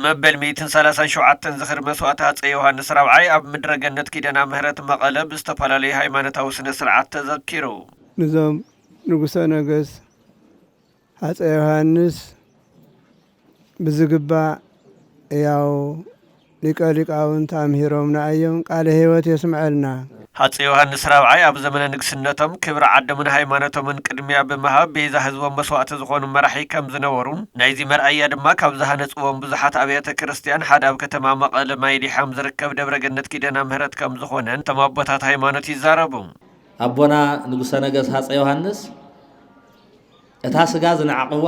መበል 137 ዝኽር መስዋዕት ሃፀይ ዮሃንስ ራብዓይ ኣብ ምድረ ገነት ኪዳነ ምህረት መቐለ ብዝተፈላለዩ ሃይማኖታዊ ስነ ስርዓት ተዘኪሩ። ንዞም ንጉሰ ነገስት ሃፀይ ዮሃንስ ብዝግባእ ያው ሊቀ ሊቃውንት ኣምሂሮምና እዮም ቃለ ህይወት የስምዐልና። ሃፀይ ዮሃንስ ራብዓይ ኣብ ዘመነ ንግስነቶም ክብሪ ዓዶምን ሃይማኖቶምን ቅድሚያ ብምሃብ ቤዛ ህዝቦም መስዋዕቲ ዝኾኑ መራሒ ከም ዝነበሩን ናይዚ መርኣያ ድማ ካብ ዝሃነፅዎም ብዙሓት ኣብያተ ክርስቲያን ሓደ ኣብ ከተማ መቐለ ማይዲሓም ዝርከብ ደብረ ገነት ኪዳነ ምህረት ከም ዝኾነን እቶም ኣቦታት ሃይማኖት ይዛረቡ። ኣቦና ንጉሰ ነገስት ሃፀይ ዮሃንስ እታ ስጋ ዝነዓቕዋ፣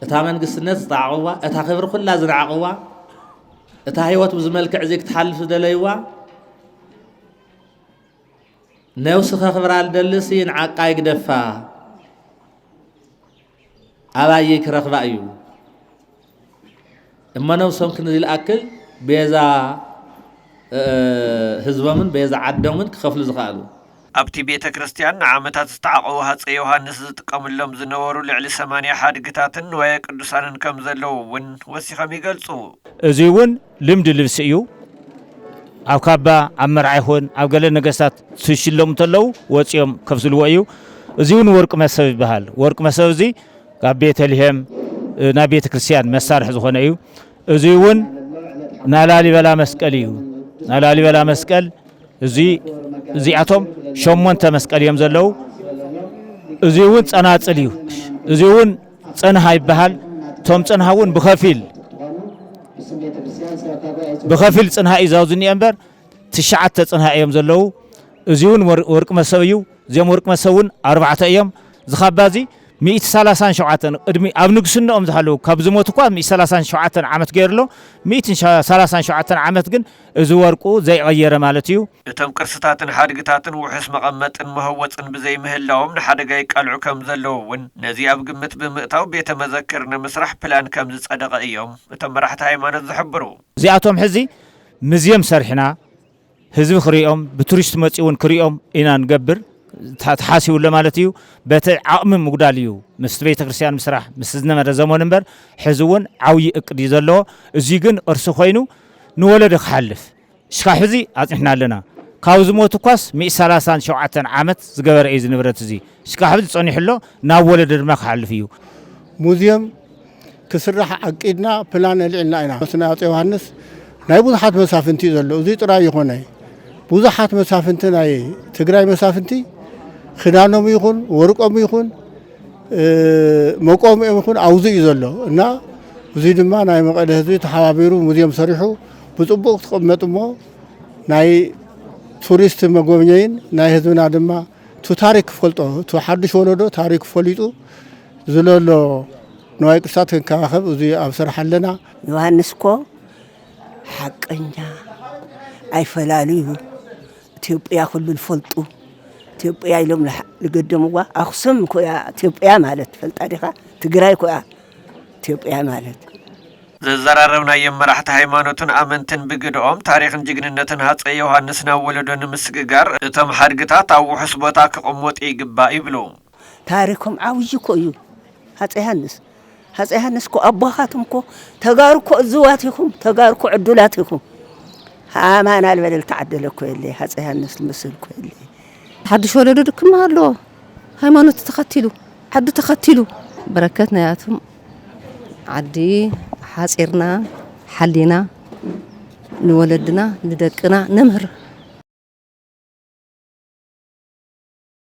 እታ መንግስትነት ዝተዓቕዋ፣ እታ ክብሪ ኩላ ዝነዓቕዋ፣ እታ ህይወት ብዝመልክዕ እዚ ክትሓልፍ ዝደለይዋ ነውስኸ ክብራ ልደልሲ ንዓቃ ይግደፋ ኣባየ ክረኽባ እዩ እሞ ነውሶም ክንዝልኣክል ቤዛ ህዝቦምን ቤዛ ዓዶምን ክኸፍሉ ዝኽኣሉ ኣብቲ ቤተ ክርስቲያን ንዓመታት ዝተዓቐቡ ሃፀይ ዮሃንስ ዝጥቀሙሎም ዝነበሩ ልዕሊ 80 ሓድግታትን ንዋየ ቅዱሳንን ከም ዘለዉ እውን ወሲኾም ይገልጹ። እዚ እውን ልምዲ ልብሲ እዩ። ኣብ ካባ ኣብ መርዓ ይኹን ኣብ ገለ ነገስታት ዝሽለሙ እንተለዉ ወፂኦም ከፍዝልዎ እዩ። እዚ እውን ወርቂ መሰብ ይበሃል። ወርቂ መሰብ እዚ ካብ ቤተልሔም ናብ ቤተ ክርስቲያን መሳርሒ ዝኾነ እዩ። እዚ እውን ናላሊበላ መስቀል እዩ። ናላሊበላ መስቀል እዚኣቶም 8 መስቀል እዮም ዘለዉ። እዚ እውን ጸናጽል እዩ። እዚ እውን ጽንሃ ይበሃል። ቶም ጽንሃ እውን ብኸፊል ጽንሃ እዩ ዝኒአ እምበር 9 ጽንሃ እዮም ዘለዉ። እዚ እውን ወርቂ መሰብ እዩ። እዚኦም ወርቂ መሰብ እውን 4 እዮም። ዝኻባዚ 137 ቅድሚ ኣብ ንግስነኦም ዝሃለዉ ካብ ዝሞቱ እኳ 137 ዓመት ገይርሎ 137 ዓመት ግን እዚ ወርቁ ዘይቀየረ ማለት እዩ። እቶም ቅርስታትን ሓድግታትን ውሑስ መቐመጥን መህወፅን ብዘይምህላዎም ንሓደጋ ይቃልዑ ከም ዘለዉ እውን ነዚ ኣብ ግምት ብምእታው ቤተ መዘክር ንምስራሕ ፕላን ከም ዝጸደቐ እዮም እቶም መራሕቲ ሃይማኖት ዝሕብሩ። እዚኣቶም ሕዚ ሙዝየም ሰርሒና ህዝቢ ክሪኦም ብቱሪስት መፂውን ክሪኦም ኢና ንገብር ተሓሲቡሎ ማለት እዩ። በቲ ዓቕሚ ምጉዳል እዩ ምስ ቤተ ክርስቲያን ምስራሕ ምስ ዝነበረ ዘመን እምበር ሕዚ እውን ዓብዪ እቅድ እዩ ዘለዎ። እዚ ግን ቅርሲ ኮይኑ ንወለዶ ክሓልፍ እስካብ ሕዚ ኣፅኒሕና ኣለና። ካብ ዝሞቱ እኳስ 137 ዓመት ዝገበረ እዩ ንብረት እዚ እስካብ ሕዚ ፀኒሑሎ ናብ ወለዶ ድማ ክሓልፍ እዩ። ሙዝየም ክስራሕ ዓቂድና ፕላን ኣልዒልና ኢና። መስና ሃፀይ ዮሃንስ ናይ ብዙሓት መሳፍንቲ እዩ ዘሎ። እዚ ጥራይ ይኾነ ብዙሓት መሳፍንቲ ናይ ትግራይ መሳፍንቲ ክዳኖም ይኹን ወርቆም ይኹን መቆሚኦም ይኹን ኣውዚ እዩ ዘሎ እና እዚ ድማ ናይ መቐለ ህዝቢ ተሓባቢሩ ሙዝየም ሰሪሑ ብፅቡቅ ተቐመጡ እሞ ናይ ቱሪስት መጎብኘይን ናይ ህዝብና ድማ ታሪክ ክፈልጦ ሓድሽ ወለዶ ታሪክ ፈሊጡ ዝለሎ ንዋይ ቅርሳት ክንከባኸብ እዚ ኣብ ስራሕ ኣለና። ዮሃንስ እኮ ሓቀኛ ኣይፈላለዩ ኢትዮጵያ ኩሉ ዝፈልጡ ኢትዮጵያ ኢሎም ዝገደምዋ ኣክሱም ኮያ ኢትዮጵያ ማለት ፈልጣ ዲኻ ትግራይ ኮያ ኢትዮጵያ ማለት ዘዘራረብናዮም መራሕቲ ሃይማኖትን ኣመንትን ብግድኦም ታሪክን ጅግንነትን ሃፀይ ዮሃንስ ናብ ወለዶ ንምስግጋር እቶም ሓድግታት ኣብ ውሑስ ቦታ ክቕመጡ ይግባእ ይብሉ። ታሪኮም ዓብዪ እኮ እዩ ሃፀይ ዮሃንስ እኮ ኣቦኻትም እኮ ተጋሩ እኮ እዝዋት ኢኹም ተጋሩ እኮ ዕዱላት ኢኹም ሃማና ልበደል ተዓደለ እኮ የለ ሃፀይ ዮሃንስ ልመስል እኮ የለ ሓድሽ ወለዶ ድክማ ኣሎ ሃይማኖት ተኸቲሉ ዓዱ ተኸቲሉ በረከት ናያቱም ዓዲ ሓፂርና ሓሊና ንወለድና ንደቅና ነምህር